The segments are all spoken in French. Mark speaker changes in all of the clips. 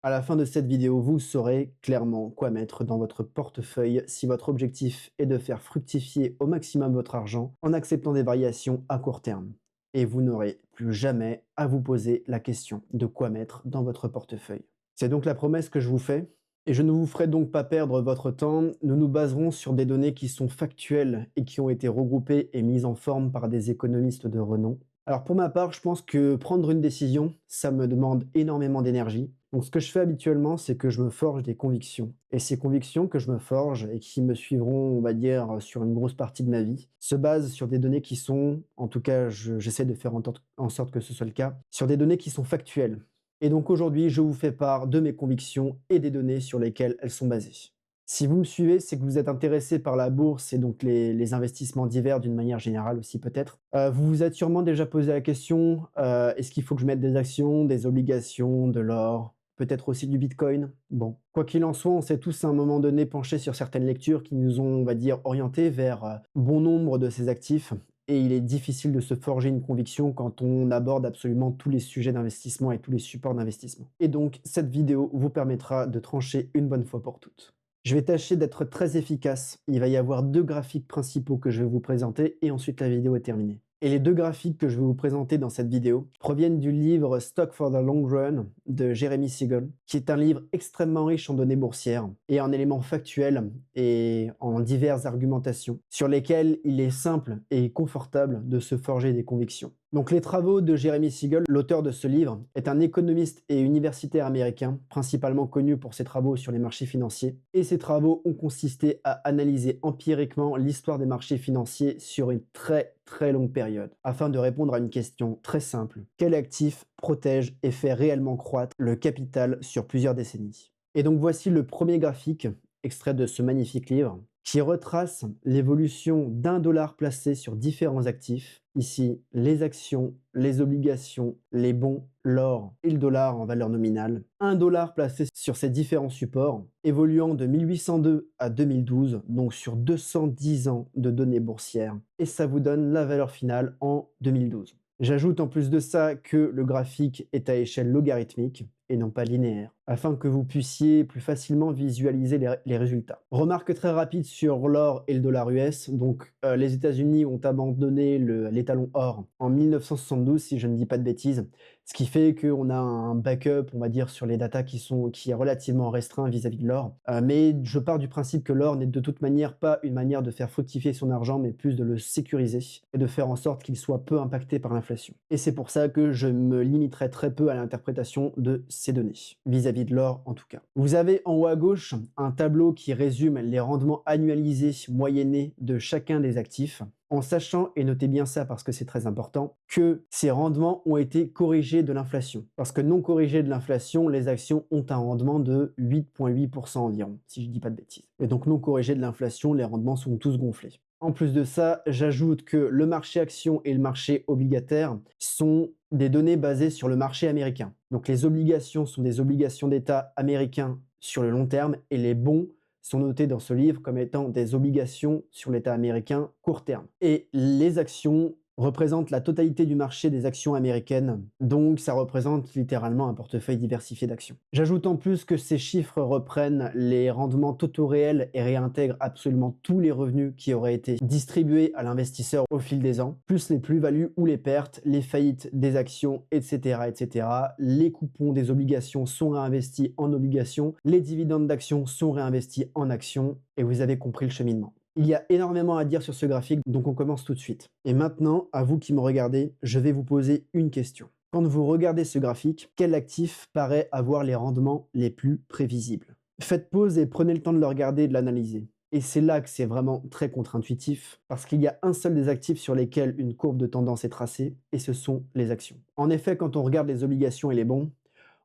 Speaker 1: À la fin de cette vidéo, vous saurez clairement quoi mettre dans votre portefeuille si votre objectif est de faire fructifier au maximum votre argent en acceptant des variations à court terme. Et vous n'aurez plus jamais à vous poser la question de quoi mettre dans votre portefeuille. C'est donc la promesse que je vous fais. Et je ne vous ferai donc pas perdre votre temps. Nous nous baserons sur des données qui sont factuelles et qui ont été regroupées et mises en forme par des économistes de renom. Alors pour ma part, je pense que prendre une décision, ça me demande énormément d'énergie. Donc ce que je fais habituellement, c'est que je me forge des convictions. Et ces convictions que je me forge et qui me suivront, on va dire, sur une grosse partie de ma vie, se basent sur des données qui sont, en tout cas, j'essaie de faire en sorte que ce soit le cas, sur des données qui sont factuelles. Et donc aujourd'hui, je vous fais part de mes convictions et des données sur lesquelles elles sont basées. Si vous me suivez, c'est que vous êtes intéressé par la bourse et donc les investissements divers d'une manière générale aussi peut-être. Vous vous êtes sûrement déjà posé la question, est-ce qu'il faut que je mette des actions, des obligations, de l'or, peut-être aussi du bitcoin? Bon, quoi qu'il en soit, on s'est tous à un moment donné penchés sur certaines lectures qui nous ont, on va dire, orientés vers bon nombre de ces actifs. Et il est difficile de se forger une conviction quand on aborde absolument tous les sujets d'investissement et tous les supports d'investissement. Et donc, cette vidéo vous permettra de trancher une bonne fois pour toutes. Je vais tâcher d'être très efficace. Il va y avoir 2 graphiques principaux que je vais vous présenter et ensuite la vidéo est terminée. Et les 2 graphiques que je vais vous présenter dans cette vidéo proviennent du livre Stock for the Long Run de Jeremy Siegel, qui est un livre extrêmement riche en données boursières et en éléments factuels et en diverses argumentations sur lesquelles il est simple et confortable de se forger des convictions. Donc les travaux de Jeremy Siegel, l'auteur de ce livre, est un économiste et universitaire américain, principalement connu pour ses travaux sur les marchés financiers. Et ses travaux ont consisté à analyser empiriquement l'histoire des marchés financiers sur une très longue période, afin de répondre à une question très simple. Quel actif protège et fait réellement croître le capital sur plusieurs décennies? Et donc voici le premier graphique, extrait de ce magnifique livre, qui retrace l'évolution d'1 $ placé sur différents actifs. Ici, les actions, les obligations, les bons, l'or et le dollar en valeur nominale. 1 $ placé sur ces différents supports, évoluant de 1802 à 2012, donc sur 210 ans de données boursières. Et ça vous donne la valeur finale en 2012. J'ajoute en plus de ça que le graphique est à échelle logarithmique et non pas linéaire, afin que vous puissiez plus facilement visualiser les résultats. Remarque très rapide sur l'or et le dollar US. Donc, les États-Unis ont abandonné l'étalon or en 1972, si je ne dis pas de bêtises, ce qui fait qu'on a un backup, on va dire, sur les datas qui est relativement restreint vis-à-vis de l'or. Mais je pars du principe que l'or n'est de toute manière pas une manière de faire fructifier son argent, mais plus de le sécuriser et de faire en sorte qu'il soit peu impacté par l'inflation. Et c'est pour ça que je me limiterai très peu à l'interprétation de ces données, vis-à-vis de l'or en tout cas. Vous avez en haut à gauche un tableau qui résume les rendements annualisés moyennés de chacun des actifs, en sachant, et notez bien ça parce que c'est très important, que ces rendements ont été corrigés de l'inflation. Parce que non corrigés de l'inflation, les actions ont un rendement de 8,8% environ, si je ne dis pas de bêtises. Et donc non corrigés de l'inflation, les rendements sont tous gonflés. En plus de ça, j'ajoute que le marché action et le marché obligataire sont des données basées sur le marché américain. Donc les obligations sont des obligations d'État américains sur le long terme et les bons sont notés dans ce livre comme étant des obligations sur l'État américain court terme. Et les actions représentent la totalité du marché des actions américaines, donc ça représente littéralement un portefeuille diversifié d'actions. J'ajoute en plus que ces chiffres reprennent les rendements totaux réels et réintègrent absolument tous les revenus qui auraient été distribués à l'investisseur au fil des ans, plus les plus-values ou les pertes, les faillites des actions, etc., etc. Les coupons des obligations sont réinvestis en obligations, les dividendes d'actions sont réinvestis en actions, et vous avez compris le cheminement. Il y a énormément à dire sur ce graphique, donc on commence tout de suite. Et maintenant, à vous qui me regardez, je vais vous poser une question. Quand vous regardez ce graphique, quel actif paraît avoir les rendements les plus prévisibles? Faites pause et prenez le temps de le regarder et de l'analyser. Et c'est là que c'est vraiment très contre-intuitif, parce qu'il y a un seul des actifs sur lesquels une courbe de tendance est tracée, et ce sont les actions. En effet, quand on regarde les obligations et les bons,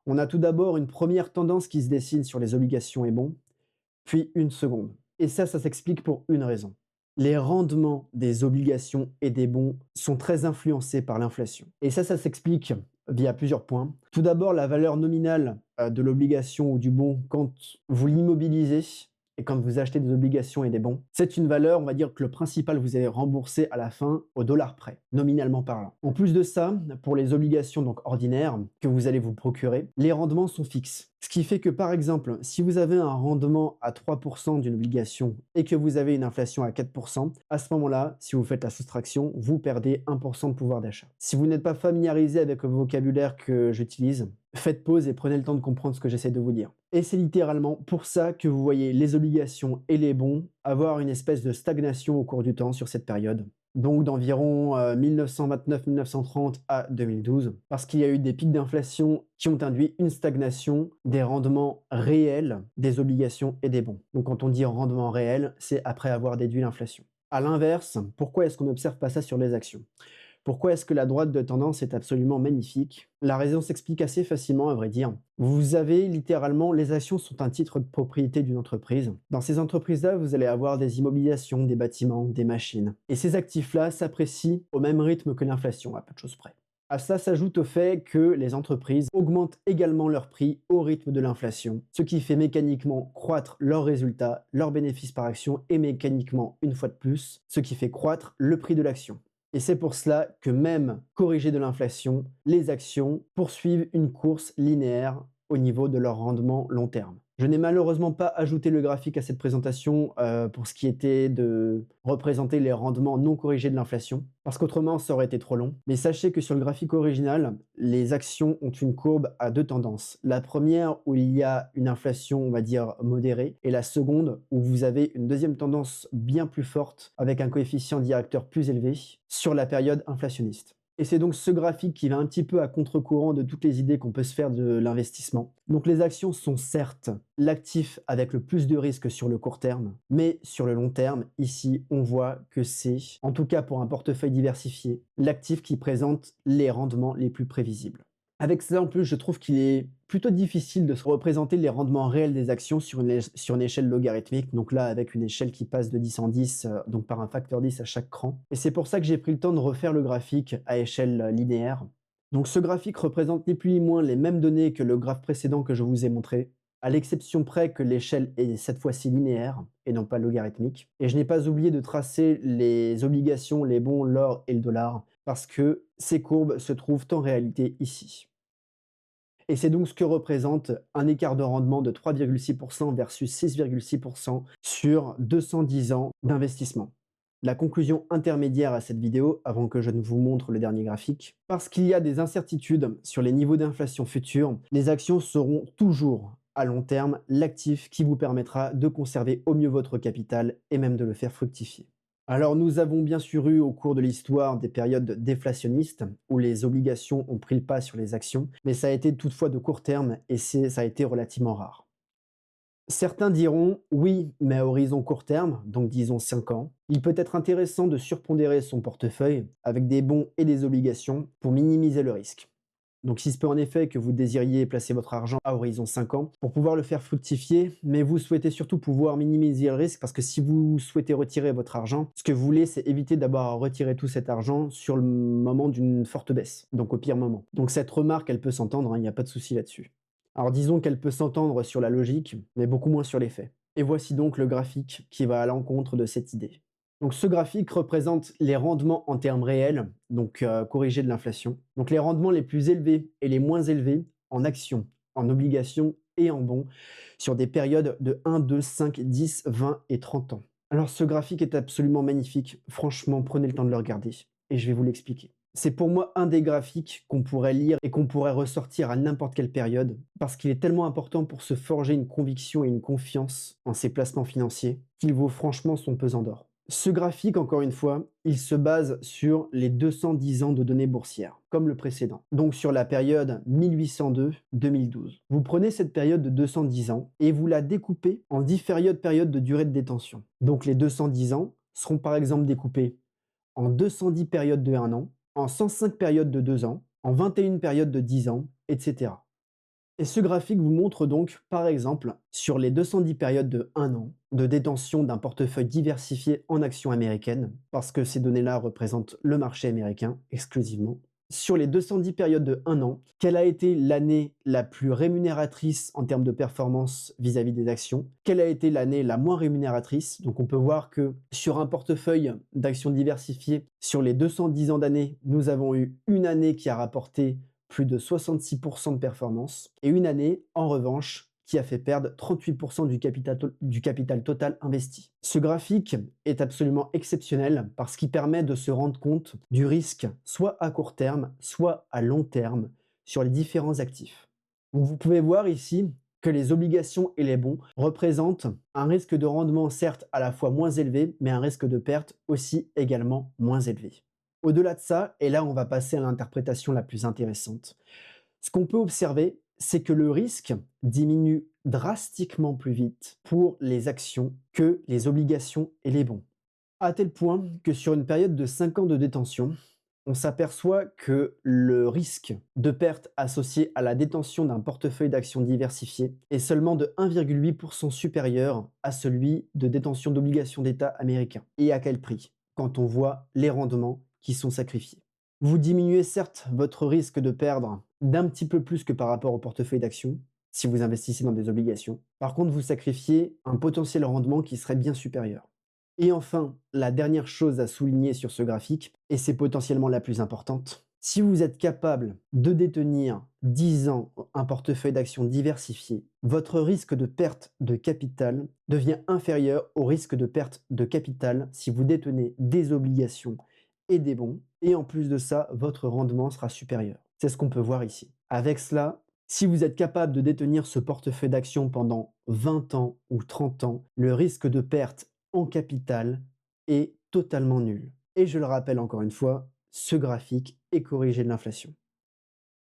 Speaker 1: on a tout d'abord une première tendance qui se dessine sur les obligations et bons, puis une seconde. Et ça s'explique pour une raison. Les rendements des obligations et des bons sont très influencés par l'inflation. Et ça s'explique via plusieurs points. Tout d'abord, la valeur nominale de l'obligation ou du bon quand vous l'immobilisez et quand vous achetez des obligations et des bons, c'est une valeur, on va dire que le principal vous allez rembourser à la fin au dollar près, nominalement parlant. En plus de ça, pour les obligations donc ordinaires que vous allez vous procurer, les rendements sont fixes. Ce qui fait que, par exemple, si vous avez un rendement à 3% d'une obligation et que vous avez une inflation à 4%, à ce moment-là, si vous faites la soustraction, vous perdez 1% de pouvoir d'achat. Si vous n'êtes pas familiarisé avec le vocabulaire que j'utilise, faites pause et prenez le temps de comprendre ce que j'essaie de vous dire. Et c'est littéralement pour ça que vous voyez les obligations et les bons avoir une espèce de stagnation au cours du temps sur cette période, donc d'environ 1929-1930 à 2012, parce qu'il y a eu des pics d'inflation qui ont induit une stagnation des rendements réels des obligations et des bons. Donc quand on dit rendement réel, c'est après avoir déduit l'inflation. À l'inverse, pourquoi est-ce qu'on n'observe pas ça sur les actions? Pourquoi est-ce que la droite de tendance est absolument magnifique? La raison s'explique assez facilement, à vrai dire. Vous avez littéralement, les actions sont un titre de propriété d'une entreprise. Dans ces entreprises-là, vous allez avoir des immobilisations, des bâtiments, des machines. Et ces actifs-là s'apprécient au même rythme que l'inflation, à peu de choses près. À cela s'ajoute au fait que les entreprises augmentent également leurs prix au rythme de l'inflation, ce qui fait mécaniquement croître leurs résultats, leurs bénéfices par action et mécaniquement, une fois de plus, ce qui fait croître le prix de l'action. Et c'est pour cela que même corrigées de l'inflation, les actions poursuivent une course linéaire au niveau de leur rendement long terme. Je n'ai malheureusement pas ajouté le graphique à cette présentation pour ce qui était de représenter les rendements non corrigés de l'inflation, parce qu'autrement ça aurait été trop long. Mais sachez que sur le graphique original, les actions ont une courbe à deux tendances. La première où il y a une inflation, on va dire, modérée, et la seconde où vous avez une deuxième tendance bien plus forte avec un coefficient directeur plus élevé sur la période inflationniste. Et c'est donc ce graphique qui va un petit peu à contre-courant de toutes les idées qu'on peut se faire de l'investissement. Donc les actions sont certes l'actif avec le plus de risques sur le court terme, mais sur le long terme, ici, on voit que c'est, en tout cas pour un portefeuille diversifié, l'actif qui présente les rendements les plus prévisibles. Avec ça, en plus, je trouve qu'il est plutôt difficile de se représenter les rendements réels des actions sur une échelle logarithmique, donc là, avec une échelle qui passe de 10 en 10, donc par un facteur 10 à chaque cran. Et c'est pour ça que j'ai pris le temps de refaire le graphique à échelle linéaire. Donc ce graphique représente ni plus ni moins les mêmes données que le graphe précédent que je vous ai montré, à l'exception près que l'échelle est cette fois-ci linéaire et non pas logarithmique. Et je n'ai pas oublié de tracer les obligations, les bons, l'or et le dollar, parce que ces courbes se trouvent en réalité ici. Et c'est donc ce que représente un écart de rendement de 3,6% versus 6,6% sur 210 ans d'investissement. La conclusion intermédiaire à cette vidéo, avant que je ne vous montre le dernier graphique, parce qu'il y a des incertitudes sur les niveaux d'inflation futurs, les actions seront toujours à long terme l'actif qui vous permettra de conserver au mieux votre capital et même de le faire fructifier. Alors nous avons bien sûr eu au cours de l'histoire des périodes déflationnistes où les obligations ont pris le pas sur les actions, mais ça a été toutefois de court terme et ça a été relativement rare. Certains diront oui, mais à horizon court terme, donc disons 5 ans, il peut être intéressant de surpondérer son portefeuille avec des bons et des obligations pour minimiser le risque. Donc il se peut en effet que vous désiriez placer votre argent à horizon 5 ans pour pouvoir le faire fructifier, mais vous souhaitez surtout pouvoir minimiser le risque parce que si vous souhaitez retirer votre argent, ce que vous voulez, c'est éviter d'avoir à retirer tout cet argent sur le moment d'une forte baisse, donc au pire moment. Donc cette remarque, elle peut s'entendre, hein, il n'y a pas de souci là-dessus. Alors disons qu'elle peut s'entendre sur la logique, mais beaucoup moins sur les faits. Et voici donc le graphique qui va à l'encontre de cette idée. Donc ce graphique représente les rendements en termes réels, donc corrigés de l'inflation. Donc les rendements les plus élevés et les moins élevés en actions, en obligations et en bons sur des périodes de 1, 2, 5, 10, 20 et 30 ans. Alors ce graphique est absolument magnifique. Franchement, prenez le temps de le regarder et je vais vous l'expliquer. C'est pour moi un des graphiques qu'on pourrait lire et qu'on pourrait ressortir à n'importe quelle période parce qu'il est tellement important pour se forger une conviction et une confiance en ses placements financiers qu'il vaut franchement son pesant d'or. Ce graphique, encore une fois, il se base sur les 210 ans de données boursières, comme le précédent. Donc sur la période 1802-2012. Vous prenez cette période de 210 ans et vous la découpez en différentes périodes de durée de détention. Donc les 210 ans seront par exemple découpés en 210 périodes de 1 an, en 105 périodes de 2 ans, en 21 périodes de 10 ans, etc. Et ce graphique vous montre donc, par exemple, sur les 210 périodes de 1 an, de détention d'un portefeuille diversifié en actions américaines, parce que ces données-là représentent le marché américain exclusivement. Sur les 210 périodes de 1 an, quelle a été l'année la plus rémunératrice en termes de performance vis-à-vis des actions? Quelle a été l'année la moins rémunératrice? Donc on peut voir que sur un portefeuille d'actions diversifiées, sur les 210 ans d'années, nous avons eu une année qui a rapporté plus de 66% de performance, et une année, en revanche, qui a fait perdre 38% du capital total investi. Ce graphique est absolument exceptionnel parce qu'il permet de se rendre compte du risque, soit à court terme, soit à long terme, sur les différents actifs. Donc vous pouvez voir ici que les obligations et les bons représentent un risque de rendement certes à la fois moins élevé, mais un risque de perte aussi également moins élevé. Au-delà de ça, et là on va passer à l'interprétation la plus intéressante, ce qu'on peut observer, c'est que le risque diminue drastiquement plus vite pour les actions que les obligations et les bons. À tel point que sur une période de 5 ans de détention, on s'aperçoit que le risque de perte associé à la détention d'un portefeuille d'actions diversifié est seulement de 1,8% supérieur à celui de détention d'obligations d'État américains. Et à quel prix? Quand on voit les rendements qui sont sacrifiés. Vous diminuez certes votre risque de perdre d'un petit peu plus que par rapport au portefeuille d'actions, si vous investissez dans des obligations. Par contre, vous sacrifiez un potentiel rendement qui serait bien supérieur. Et enfin, la dernière chose à souligner sur ce graphique, et c'est potentiellement la plus importante, si vous êtes capable de détenir 10 ans un portefeuille d'actions diversifié, votre risque de perte de capital devient inférieur au risque de perte de capital si vous détenez des obligations et des bons, et en plus de ça, votre rendement sera supérieur. C'est ce qu'on peut voir ici. Avec cela, si vous êtes capable de détenir ce portefeuille d'actions pendant 20 ans ou 30 ans, le risque de perte en capital est totalement nul. Et je le rappelle encore une fois, ce graphique est corrigé de l'inflation.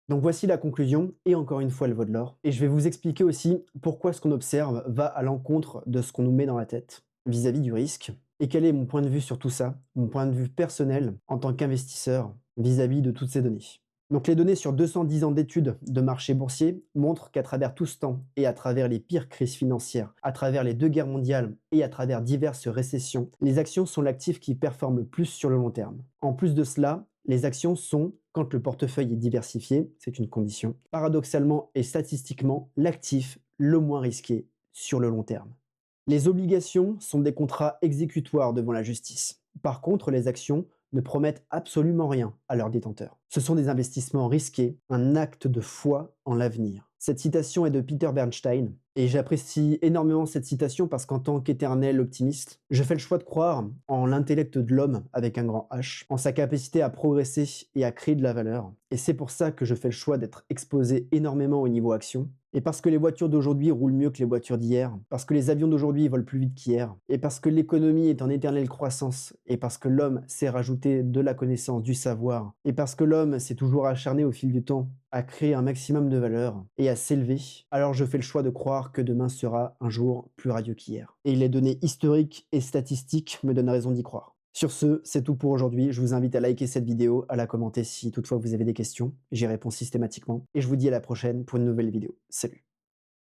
Speaker 1: Donc voici la conclusion, et encore une fois, elle vaut de l'or. Et je vais vous expliquer aussi pourquoi ce qu'on observe va à l'encontre de ce qu'on nous met dans la tête vis-à-vis du risque, et quel est mon point de vue sur tout ça, mon point de vue personnel en tant qu'investisseur vis-à-vis de toutes ces données. Donc les données sur 210 ans d'études de marché boursier montrent qu'à travers tout ce temps, et à travers les pires crises financières, à travers les 2 guerres mondiales et à travers diverses récessions, les actions sont l'actif qui performe le plus sur le long terme. En plus de cela, les actions sont, quand le portefeuille est diversifié, c'est une condition, paradoxalement et statistiquement, l'actif le moins risqué sur le long terme. Les obligations sont des contrats exécutoires devant la justice. Par contre, les actions ne promettent absolument rien à leurs détenteurs. Ce sont des investissements risqués, un acte de foi en l'avenir. Cette citation est de Peter Bernstein, et j'apprécie énormément cette citation parce qu'en tant qu'éternel optimiste, je fais le choix de croire en l'intellect de l'homme avec un grand H, en sa capacité à progresser et à créer de la valeur. Et c'est pour ça que je fais le choix d'être exposé énormément au niveau action. Et parce que les voitures d'aujourd'hui roulent mieux que les voitures d'hier, parce que les avions d'aujourd'hui volent plus vite qu'hier, et parce que l'économie est en éternelle croissance, et parce que l'homme s'est rajouté de la connaissance, du savoir, et parce que l'homme s'est toujours acharné au fil du temps à créer un maximum de valeur et à s'élever, alors je fais le choix de croire que demain sera un jour plus radieux qu'hier. Et les données historiques et statistiques me donnent raison d'y croire. Sur ce, c'est tout pour aujourd'hui. Je vous invite à liker cette vidéo, à la commenter si toutefois vous avez des questions. J'y réponds systématiquement. Et je vous dis à la prochaine pour une nouvelle vidéo. Salut!